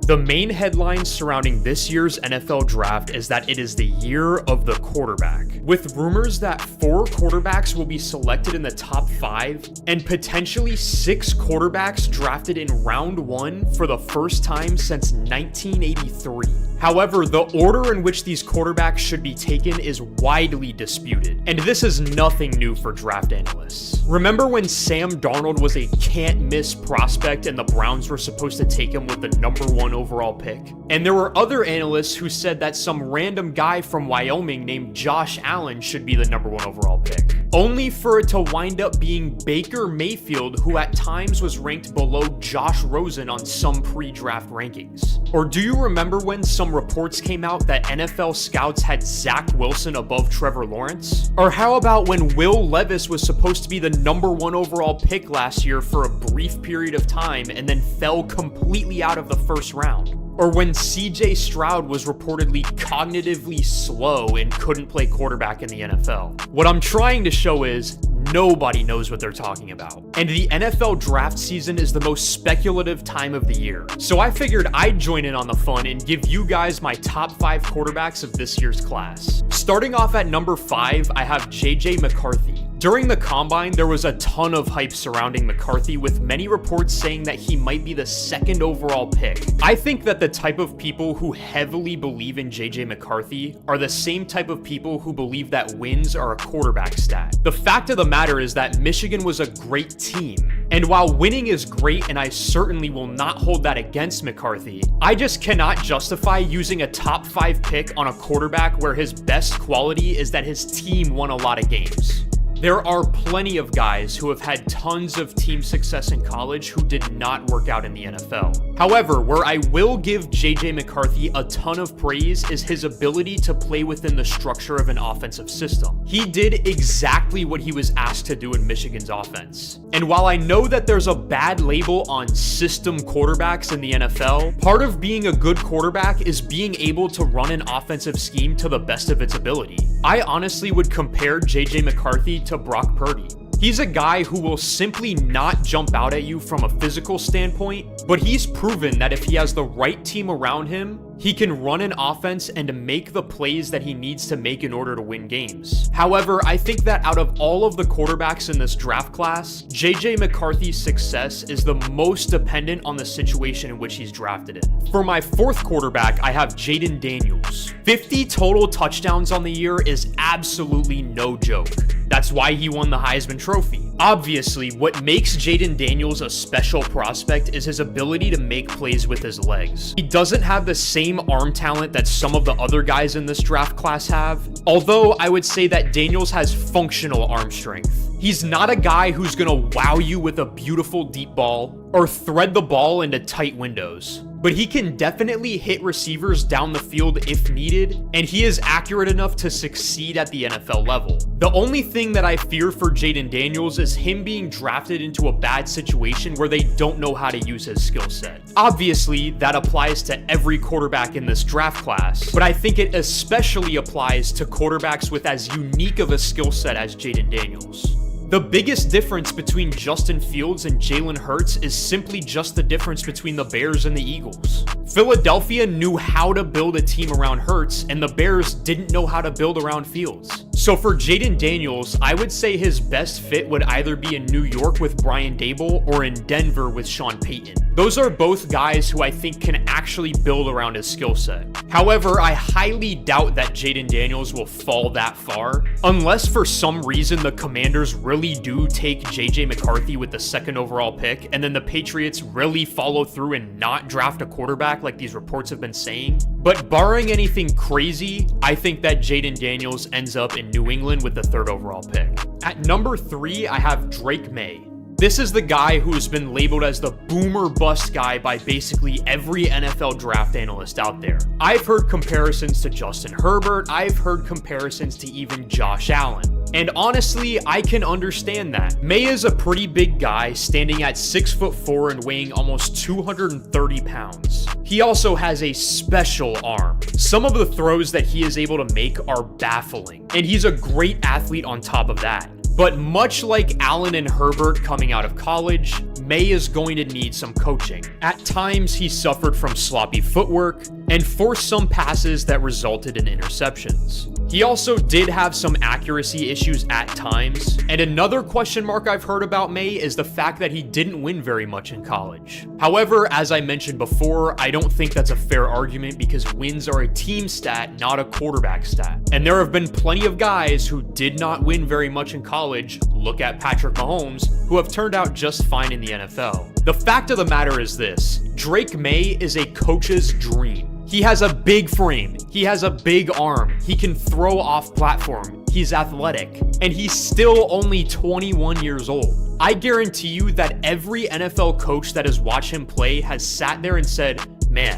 The main headlines surrounding this year's NFL draft is that it is the year of the quarterback, with rumors that 4 quarterbacks will be selected in the top 5 and potentially 6 quarterbacks drafted in round 1 for the first time since 1983. However, the order in which these quarterbacks should be taken is widely disputed, and this is nothing new for draft analysts. Remember when Sam Darnold was a can't-miss prospect and the Browns were supposed to take him with the number 1 overall pick? And there were other analysts who said that some random guy from Wyoming named Josh Allen should be the number 1 overall pick, only for it to wind up being Baker Mayfield, who at times was ranked below Josh Rosen on some pre-draft rankings. Or do you remember when some reports came out that NFL scouts had Zach Wilson above Trevor Lawrence? Or how about when Will Levis was supposed to be the number 1 overall pick last year for a brief period of time and then fell completely out of the first round? Or when CJ Stroud was reportedly cognitively slow and couldn't play quarterback in the NFL. What I'm trying to show is nobody knows what they're talking about. And the NFL draft season is the most speculative time of the year. So I figured I'd join in on the fun and give you guys my top 5 quarterbacks of this year's class. Starting off at number 5, I have JJ McCarthy. During the combine, there was a ton of hype surrounding McCarthy, with many reports saying that he might be the 2nd overall pick. I think that the type of people who heavily believe in JJ McCarthy are the same type of people who believe that wins are a quarterback stat. The fact of the matter is that Michigan was a great team. And while winning is great, and I certainly will not hold that against McCarthy, I just cannot justify using a top 5 pick on a quarterback where his best quality is that his team won a lot of games. There are plenty of guys who have had tons of team success in college who did not work out in the NFL. However, where I will give JJ McCarthy a ton of praise is his ability to play within the structure of an offensive system. He did exactly what he was asked to do in Michigan's offense. And while I know that there's a bad label on system quarterbacks in the NFL, part of being a good quarterback is being able to run an offensive scheme to the best of its ability. I honestly would compare JJ McCarthy to Brock Purdy. He's a guy who will simply not jump out at you from a physical standpoint, but he's proven that if he has the right team around him, he can run an offense and make the plays that he needs to make in order to win games. However, I think that out of all of the quarterbacks in this draft class, JJ McCarthy's success is the most dependent on the situation in which he's drafted in. For my 4th quarterback, I have Jayden Daniels. 50 total touchdowns on the year is absolutely no joke. That's why he won the Heisman Trophy. Obviously, what makes Jayden Daniels a special prospect is his ability to make plays with his legs. He doesn't have the same arm talent that some of the other guys in this draft class have, although I would say that Daniels has functional arm strength. He's not a guy who's gonna wow you with a beautiful deep ball or thread the ball into tight windows, but he can definitely hit receivers down the field if needed, and he is accurate enough to succeed at the NFL level. The only thing that I fear for Jayden Daniels is him being drafted into a bad situation where they don't know how to use his skill set. Obviously, that applies to every quarterback in this draft class, but I think it especially applies to quarterbacks with as unique of a skill set as Jayden Daniels. The biggest difference between Justin Fields and Jalen Hurts is simply just the difference between the Bears and the Eagles. Philadelphia knew how to build a team around Hurts, and the Bears didn't know how to build around Fields. So for Jayden Daniels, I would say his best fit would either be in New York with Brian Daboll or in Denver with Sean Payton. Those are both guys who I think can actually build around his skill set. However, I highly doubt that Jayden Daniels will fall that far, unless for some reason the Commanders really do take JJ McCarthy with the 2nd overall pick, and then the Patriots really follow through and not draft a quarterback like these reports have been saying. But barring anything crazy, I think that Jayden Daniels ends up in New England with the 3rd overall pick. At number 3, I have Drake May. This is the guy who has been labeled as the boomer bust guy by basically every NFL draft analyst out there. I've heard comparisons to Justin Herbert, I've heard comparisons to even Josh Allen. And honestly, I can understand that. May is a pretty big guy, standing at 6'4" and weighing almost 230 pounds. He also has a special arm. Some of the throws that he is able to make are baffling, and he's a great athlete on top of that. But much like Allen and Herbert coming out of college, May is going to need some coaching. At times, he suffered from sloppy footwork and forced some passes that resulted in interceptions. He also did have some accuracy issues at times, and another question mark I've heard about May is the fact that he didn't win very much in college. However, as I mentioned before, I don't think that's a fair argument because wins are a team stat, not a quarterback stat. And there have been plenty of guys who did not win very much in college, look at Patrick Mahomes, who have turned out just fine in the NFL. The fact of the matter is this: Drake May is a coach's dream. He has a big frame, he has a big arm, he can throw off platform, he's athletic, and he's still only 21 years old. I guarantee you that every NFL coach that has watched him play has sat there and said, man,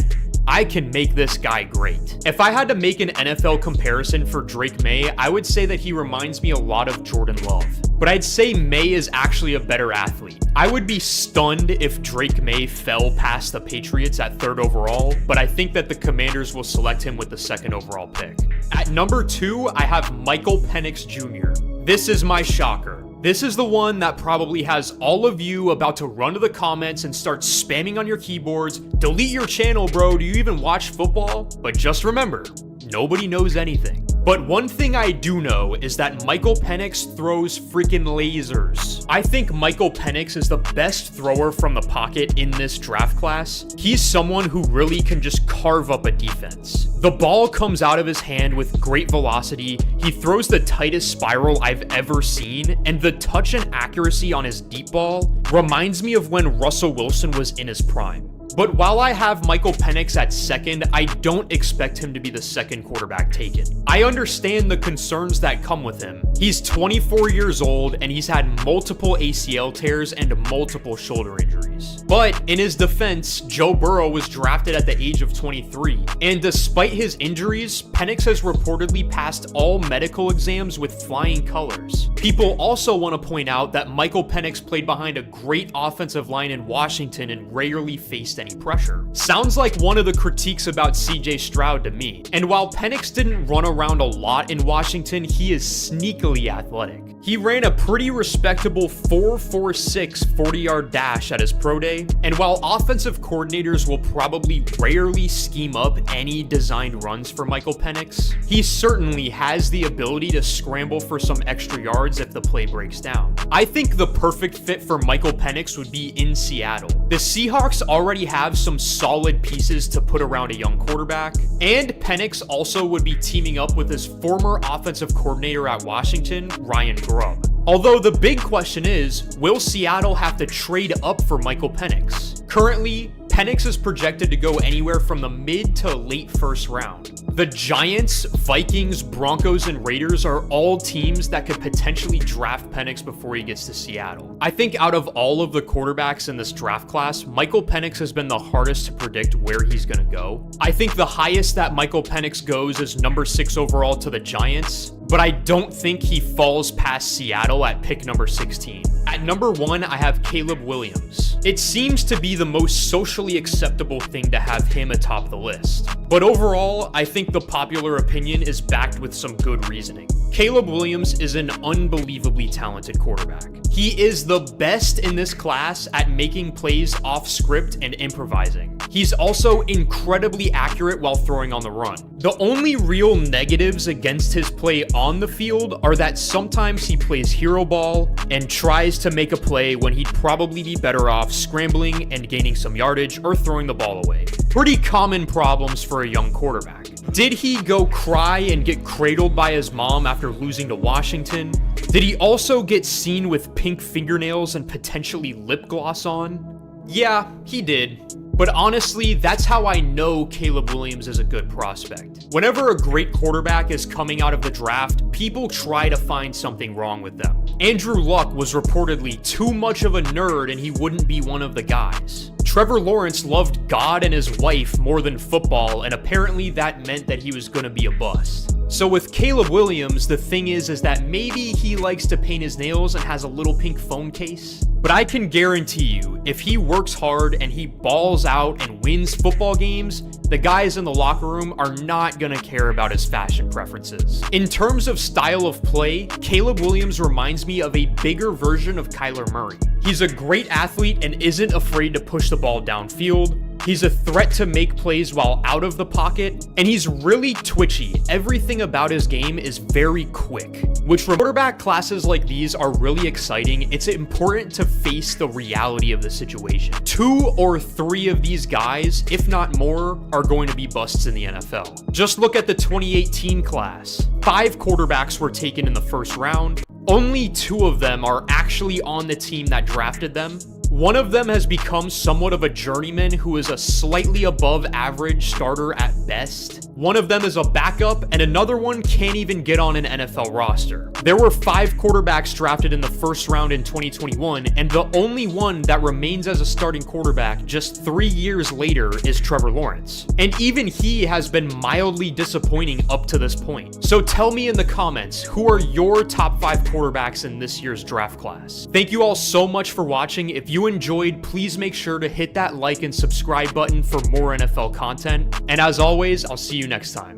I can make this guy great. If I had to make an NFL comparison for Drake May, I would say that he reminds me a lot of Jordan Love. But I'd say May is actually a better athlete. I would be stunned if Drake May fell past the Patriots at 3rd overall, but I think that the Commanders will select him with the 2nd overall pick. At number 2, I have Michael Penix Jr. This is my shocker. This is the one that probably has all of you about to run to the comments and start spamming on your keyboards. Delete your channel, bro. Do you even watch football? But just remember, nobody knows anything. But one thing I do know is that Michael Penix throws freaking lasers. I think Michael Penix is the best thrower from the pocket in this draft class. He's someone who really can just carve up a defense. The ball comes out of his hand with great velocity. He throws the tightest spiral I've ever seen, and the touch and accuracy on his deep ball reminds me of when Russell Wilson was in his prime. But while I have Michael Penix at 2nd, I don't expect him to be the 2nd quarterback taken. I understand the concerns that come with him. He's 24 years old and he's had multiple ACL tears and multiple shoulder injuries. But in his defense, Joe Burrow was drafted at the age of 23. And despite his injuries, Penix has reportedly passed all medical exams with flying colors. People also want to point out that Michael Penix played behind a great offensive line in Washington and rarely faced any pressure. Sounds like one of the critiques about CJ Stroud to me. And while Penix didn't run around a lot in Washington, he is sneakily athletic. He ran a pretty respectable 4.46 40-yard dash at his pro day, and while offensive coordinators will probably rarely scheme up any designed runs for Michael Penix, he certainly has the ability to scramble for some extra yards if the play breaks down. I think the perfect fit for Michael Penix would be in Seattle. The Seahawks already have some solid pieces to put around a young quarterback, and Penix also would be teaming up with his former offensive coordinator at Washington, Ryan Grubb. Although the big question is, will Seattle have to trade up for Michael Penix? Currently, Penix is projected to go anywhere from the mid to late 1st round. The Giants, Vikings, Broncos, and Raiders are all teams that could potentially draft Penix before he gets to Seattle. I think out of all of the quarterbacks in this draft class, Michael Penix has been the hardest to predict where he's going to go. I think the highest that Michael Penix goes is number 6 overall to the Giants, but I don't think he falls past Seattle at pick number 16. At number 1, I have Caleb Williams. It seems to be the most socially acceptable thing to have him atop the list. But overall, I think the popular opinion is backed with some good reasoning. Caleb Williams is an unbelievably talented quarterback. He is the best in this class at making plays off script and improvising. He's also incredibly accurate while throwing on the run. The only real negatives against his play on the field are that sometimes he plays hero ball and tries to make a play when he'd probably be better off scrambling and gaining some yardage or throwing the ball away. Pretty common problems for a young quarterback. Did he go cry and get cradled by his mom after losing to Washington? Did he also get seen with pink fingernails and potentially lip gloss on? Yeah, he did. But honestly, that's how I know Caleb Williams is a good prospect. Whenever a great quarterback is coming out of the draft, people try to find something wrong with them. Andrew Luck was reportedly too much of a nerd and he wouldn't be one of the guys. Trevor Lawrence loved God and his wife more than football, and apparently that meant that he was going to be a bust. So with Caleb Williams, the thing is that maybe he likes to paint his nails and has a little pink phone case. But I can guarantee you, if he works hard and he balls out and wins football games, the guys in the locker room are not gonna care about his fashion preferences. In terms of style of play, Caleb Williams reminds me of a bigger version of Kyler Murray. He's a great athlete and isn't afraid to push the ball downfield. He's a threat to make plays while out of the pocket, and he's really twitchy. Everything about his game is very quick, which for quarterback classes like these are really exciting. It's important to face the reality of the situation. 2 or 3 of these guys, if not more, are going to be busts in the NFL. Just look at the 2018 class. 5 quarterbacks were taken in the first round. Only 2 of them are actually on the team that drafted them. One of them has become somewhat of a journeyman who is a slightly above average starter at best. One of them is a backup, and another one can't even get on an NFL roster. There were 5 quarterbacks drafted in the first round in 2021, and the only one that remains as a starting quarterback just 3 years later is Trevor Lawrence. And even he has been mildly disappointing up to this point. So tell me in the comments, who are your top 5 quarterbacks in this year's draft class? Thank you all so much for watching. If you enjoyed, please make sure to hit that like and subscribe button for more NFL content. And as always, I'll see you next time.